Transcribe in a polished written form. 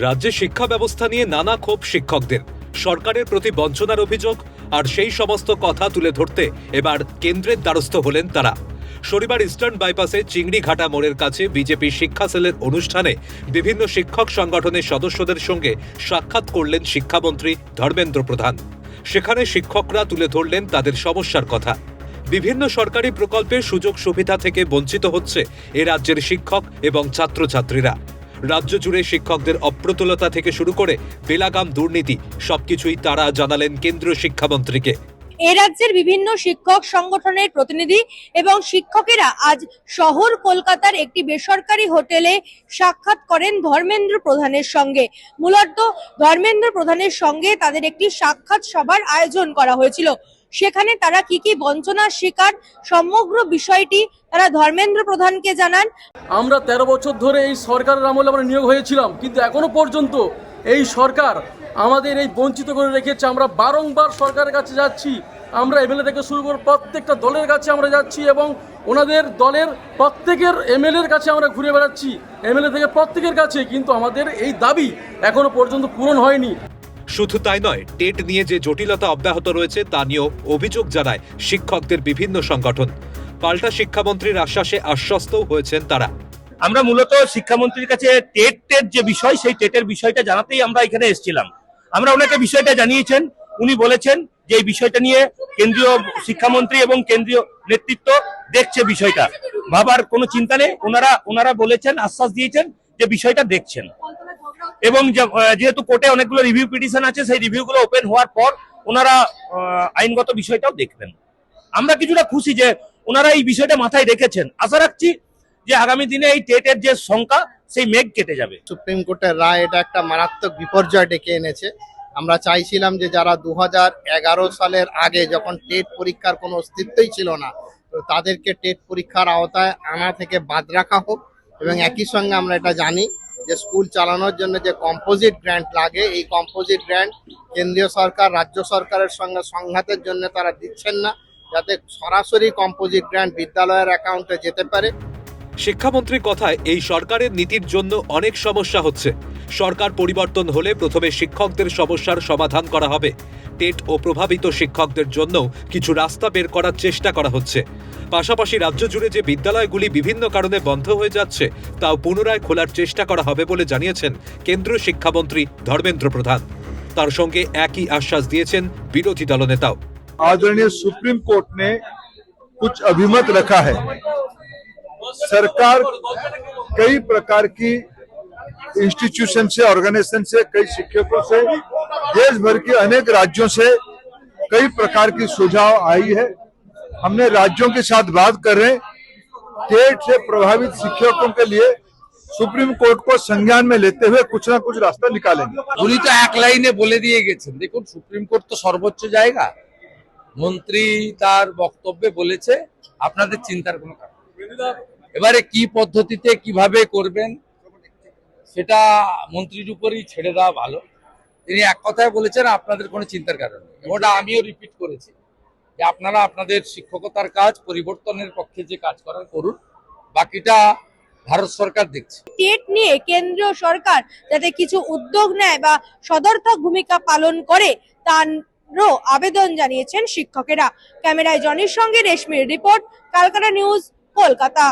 রাজ্যে শিক্ষা ব্যবস্থা নিয়ে নানা ক্ষোভ শিক্ষকদের, সরকারের প্রতি বঞ্চনার অভিযোগ, আর সেই সমস্ত কথা তুলে ধরতে এবার কেন্দ্রের দ্বারস্থ হলেন তারা। শনিবার ইস্টার্ন বাইপাসে চিংড়িঘাটা মোড়ের কাছে বিজেপি শিক্ষা সেলের অনুষ্ঠানে বিভিন্ন শিক্ষক সংগঠনের সদস্যদের সঙ্গে সাক্ষাৎ করলেন শিক্ষামন্ত্রী ধর্মেন্দ্র প্রধান। সেখানে শিক্ষকরা তুলে ধরলেন তাদের সমস্যার কথা। বিভিন্ন সরকারি প্রকল্পের সুযোগ সুবিধা থেকে বঞ্চিত হচ্ছে এ রাজ্যের শিক্ষক এবং ছাত্রছাত্রীরা। রাজ্য জুড়ে শিক্ষকদের অপ্রতুলতা থেকে শুরু করে বেলাগাম দুর্নীতি সবকিছুই তারা জানালেন কেন্দ্রীয় শিক্ষামন্ত্রীকে। এ রাজ্যের বিভিন্ন শিক্ষক সংগঠনের প্রতিনিধি এবং শিক্ষকেরা আজ শহর কলকাতার একটি বেসরকারি হোটেলে সাক্ষাৎ করেন ধর্মেন্দ্র প্রধানের সঙ্গে। মূলত ধর্মেন্দ্র প্রধানের সঙ্গে তাদের একটি সাক্ষাৎ সভার আয়োজন করা হয়েছিল। সেখানে তারা কি বঞ্চনার শিকার সমগ্র বিষয়টি তারা ধর্মেন্দ্র প্রধানকে জানান। আমরা 13 বছর ধরে এই সরকারের আমলে আমরা নিয়োগ হয়েছিলাম, কিন্তু এখনো পর্যন্ত এই সরকার আমাদের এই বঞ্চিত করে রেখেছে। আমরা বারংবার সরকারের কাছে যাচ্ছি, আমরা এমএলএ থেকে শুরু করে প্রত্যেকটা দলের কাছে আমরা যাচ্ছি এবং ওনাদের দলের প্রত্যেকের এমএলএর কাছে আমরা ঘুরে বেড়াচ্ছি, এমএলএ থেকে প্রত্যেকের কাছে, কিন্তু আমাদের এই দাবি এখনো পর্যন্ত পূরণ হয়নি। শুধু তাই নয়, টেট নিয়ে যে জটিলতা অব্যাহত রয়েছে তা নিয়েও অভিযোগ জানায় শিক্ষকদের বিভিন্ন সংগঠন। পাল্টা শিক্ষামন্ত্রীর আশ্বাসে আশ্বস্তও হয়েছেন তারা। আমরা মূলত শিক্ষামন্ত্রীর কাছে টেটের যে বিষয়, সেই টেটের বিষয়টা জানাতেই আমরা এখানে এসেছিলাম। আমরা ওনাকে বিষয়টা জানিয়েছেন, উনি বলেছেন যে এই বিষয়টা নিয়ে কেন্দ্রীয় শিক্ষামন্ত্রী এবং কেন্দ্রীয় নেতৃত্ব দেখছে, বিষয়টা ভাবার কোনো চিন্তা নেই। ওনারা বলেছেন, আশ্বাস দিয়েছেন যে বিষয়টা দেখছেন এবং যেহেতু কোর্টে অনেকগুলো রিভিউ পিটিশন আছে, সেই রিভিউগুলো ওপেন হওয়ার পর ওনারা আইনগত বিষয়টাও দেখবেন। আমরা কিছুটা খুশি যে ওনারা এই বিষয়টা মাথায় রেখেছেন। আশা রাখছি যে আগামী দিনে এই টেটের যে শঙ্কা, সেই মেঘ কেটে যাবে। সুপ্রিম কোর্টের রায় এটা একটা মারাত্মক বিপর্যয় ডেকে এনেছে। আমরা চাইছিলাম যে যারা 2011 সালের আগে, যখন টেট পরীক্ষার কোনো অস্তিত্বই ছিল না, তো তাদেরকে টেট পরীক্ষার আওতায় আনা থেকে বাদ রাখা হোক। এবং একই সঙ্গে আমরা এটা জানি যে স্কুল চালানোর জন্য যে কম্পোজিট গ্র্যান্ট লাগে, এই কম্পোজিট গ্র্যান্ট কেন্দ্রীয় সরকার রাজ্য সরকারের সঙ্গে সংঘাতের জন্য তারা দিচ্ছেন না, যাতে সরাসরি কম্পোজিট গ্র্যান্ট বিদ্যালয়ের অ্যাকাউন্টে যেতে পারে। শিক্ষামন্ত্রীর কথায় এই সরকারের নীতির জন্য অনেক সমস্যা হচ্ছে। সরকার পরিবর্তন হলে প্রথমে শিক্ষকদের সমস্যার সমাধান করা হবে। টেট ও প্রভাবিত শিক্ষকদের জন্য কিছু রাস্তা বের করার চেষ্টা করা হচ্ছে। পাশাপাশি রাজ্য জুড়ে যে বিদ্যালয়গুলি বিভিন্ন কারণে বন্ধ হয়ে যাচ্ছে তাও পুনরায় খোলার চেষ্টা করা হবে বলে জানিয়েছেন কেন্দ্রীয় শিক্ষামন্ত্রী ধর্মেন্দ্র প্রধান। তার সঙ্গে একই আশ্বাস দিয়েছেন বিরোধী দলনেতাও। आदरणीय सुप्रीम कोर्ट ने कुछ अभिमत रखा है। सरकार कई प्रकार की इंस्टीट्यूशन से, ऑर्गेनाइजेशन से, कई शिक्षकों से, देश भर के अनेक राज्यों से कई प्रकार की सुझाव आई है। हमने राज्यों के साथ बात कर रहे हैं, टेट से प्रभावित शिक्षकों के लिए সুপ্রিম কোর্ট को संज्ञान में लेते हुए कुछ ना कुछ रास्ता निकालेंगे। উনি তো এক লাইনে বলে দিয়ে গেছেন। দেখুন, সুপ্রিম কোর্ট তো সর্বোচ্চ জায়গা। মন্ত্রী তার বক্তব্যে বলেছে আপনাদের চিন্তার কোনো কারণ নেই। এবারে কি পদ্ধতিতে কিভাবে করবেন সেটা মন্ত্রীর উপরই ছেড়ে দেওয়া ভালো। তিনি এক কথায় বলেছেন আপনাদের কোনো চিন্তার কারণ নেই। ওটা আমিও রিপিট করেছি যে আপনারা আপনাদের শিক্ষকতার কাজ পরিবর্তনের পক্ষে যে কাজ করার করুন, বাকিটা ভারত সরকার দেখছে। টেট নিয়ে কেন্দ্রীয় সরকার যাতে কিছু উদ্যোগ নেয় বা সদর্থক ভূমিকা পালন করে তারও আবেদন জানিয়েছেন শিক্ষকেরা। ক্যামেরায় জনির সঙ্গে রেশমির রিপোর্ট, কালকাটা নিউজ, কলকাতা।